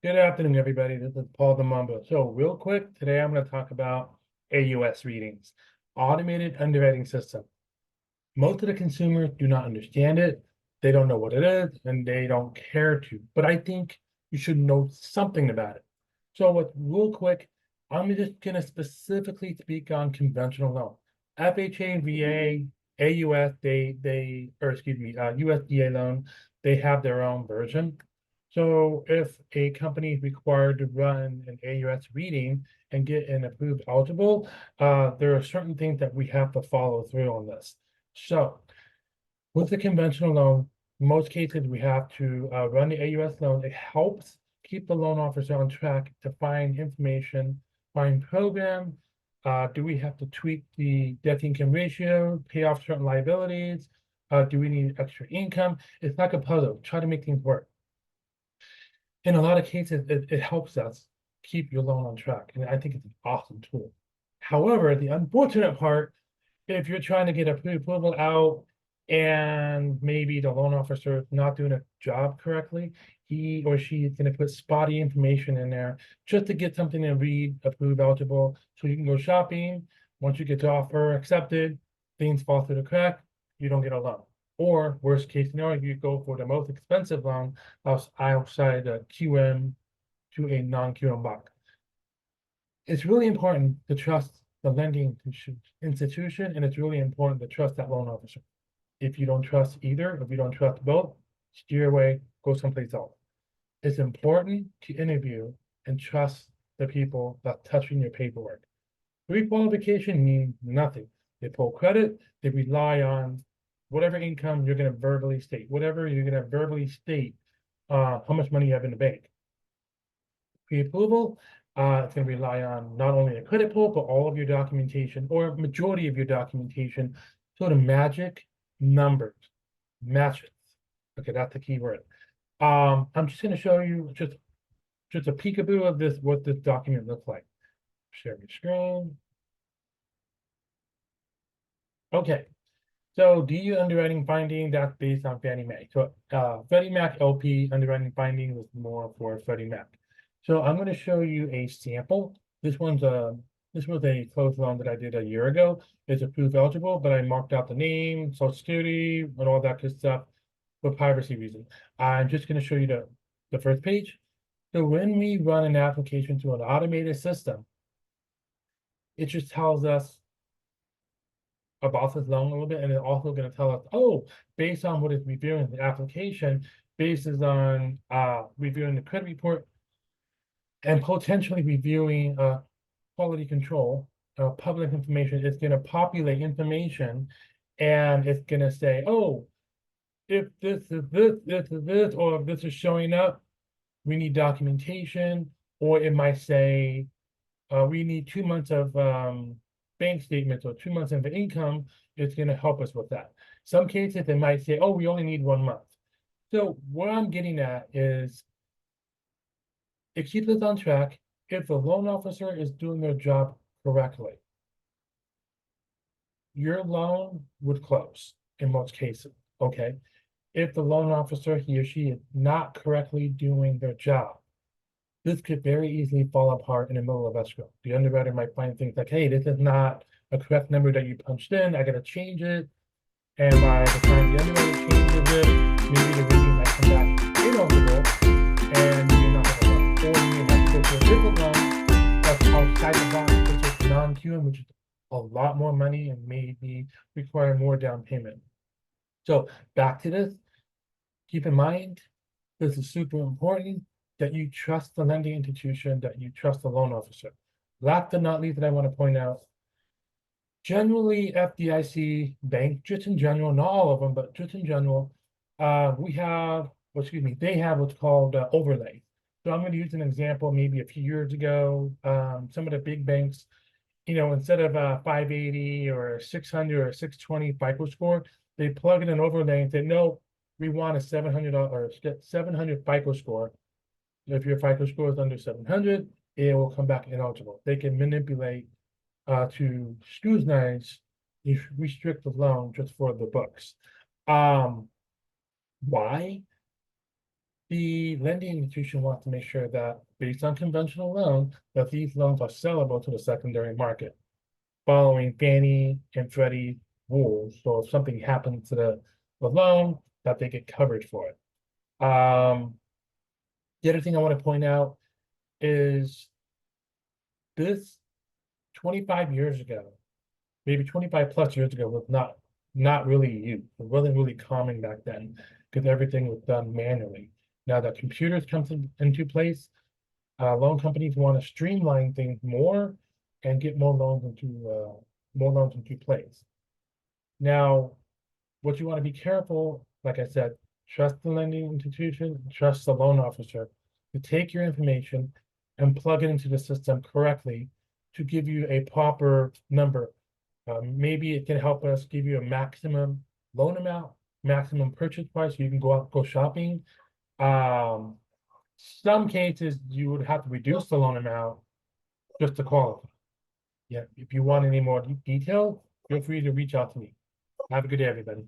Good afternoon, everybody. This is Paul DiMambro. So real quick, today I'm going to talk about AUS Readings, Automated Underwriting System. Most of the consumers do not understand it. They don't know what it is, and they don't care to. But I think you should know something about it. So with real quick, I'm just going to specifically speak on conventional loan. FHA, VA, AUS, USDA loan, they have their own version. So if a company is required to run an AUS reading and get an approved eligible, there are certain things that we have to follow through on this. So with the conventional loan, most cases we have to run the AUS loan. It helps keep the loan officer on track to find information, find program. Do we have to tweak the debt income ratio, pay off certain liabilities? Do we need extra income? It's like a puzzle. Try to make things work. In a lot of cases, it helps us keep your loan on track. And I think it's an awesome tool. However, the unfortunate part, if you're trying to get a pre-approval out and maybe the loan officer is not doing a job correctly, he or she is going to put spotty information in there just to get something to read, approved, eligible, so you can go shopping. Once you get the offer accepted, things fall through the crack, you don't get a loan. Or worst case scenario, you go for the most expensive loan outside the QM to a non-QM block. It's really important to trust the lending institution, and it's really important to trust that loan officer. If you don't trust either, if you don't trust both, steer away, go someplace else. It's important to interview and trust the people that touching your paperwork. Pre-qualification means nothing. They pull credit, they rely on whatever income you're going to verbally state, whatever you're going to verbally state, how much money you have in the bank. Pre-approval, it's going to rely on not only a credit pull, but all of your documentation or majority of your documentation. So the magic numbers, matches. Okay, that's the key word. I'm just going to show you just a peekaboo of this, what this document looks like. Share your screen. Okay, so DU underwriting finding, that's based on Fannie Mae. So Freddie Mac LP underwriting finding was more for Freddie Mac. So I'm going to show you a sample. This was a closed loan that I did a year ago. It's approved eligible, but I marked out the name, social security, and all that good stuff for privacy reasons. I'm just going to show you the first page. So when we run an application to an automated system, it just tells us about this loan a little bit, and it's also going to tell us, oh, based on what it's reviewing the application, based on reviewing the credit report, and potentially reviewing quality control, public information, it's going to populate information, and it's going to say, oh, if this is this, or if this is showing up, we need documentation, or it might say, we need 2 months of bank statements or 2 months of income. It's going to help us with that. Some cases they might say, oh, we only need 1 month. So what I'm getting at is it keeps us on track if the loan officer is doing their job correctly. Your loan would close in most cases, okay? If the loan officer, he or she, is not correctly doing their job, this could very easily fall apart in the middle of escrow. The underwriter might find things like, hey, this is not a correct number that you punched in, I gotta change it. And by the time the underwriter changes it, maybe the reading might come back ineligible, and you may not have a loan. Or you may have to go to a different loan that's outside the box, which is non-QM, which is a lot more money and maybe require more down payment. So back to this, keep in mind, this is super important that you trust the lending institution, that you trust the loan officer. Last but not least, that I want to point out, generally FDIC bank, just in general, not all of them, but just in general, we have, well, excuse me, they have what's called overlay. So I'm going to use an example, maybe a few years ago, some of the big banks, you know, instead of a 580 or 600 or 620 FICO score, they plug in an overlay and say, no, we want a $700 or 700 FICO score. If your FICO score is under 700, it will come back ineligible. They can manipulate to scrutinize, restrict the loan just for the books. Why? the lending institution wants to make sure that based on conventional loan, that these loans are sellable to the secondary market, following Fannie and Freddie rules. So if something happens to the loan, that they get coverage for it. The other thing I want to point out is this 25 years ago, maybe 25 plus years ago, was not really used. It wasn't really common back then because everything was done manually. Now that computers come into place, loan companies want to streamline things more and get more loans into place. Now, what you want to be careful, like I said, trust the lending institution, trust the loan officer to take your information and plug it into the system correctly to give you a proper number. Maybe it can help us give you a maximum loan amount, maximum purchase price, so you can go shopping. Some cases you would have to reduce the loan amount just to qualify. Yeah, if you want any more detail, feel free to reach out to me. Have a good day, everybody.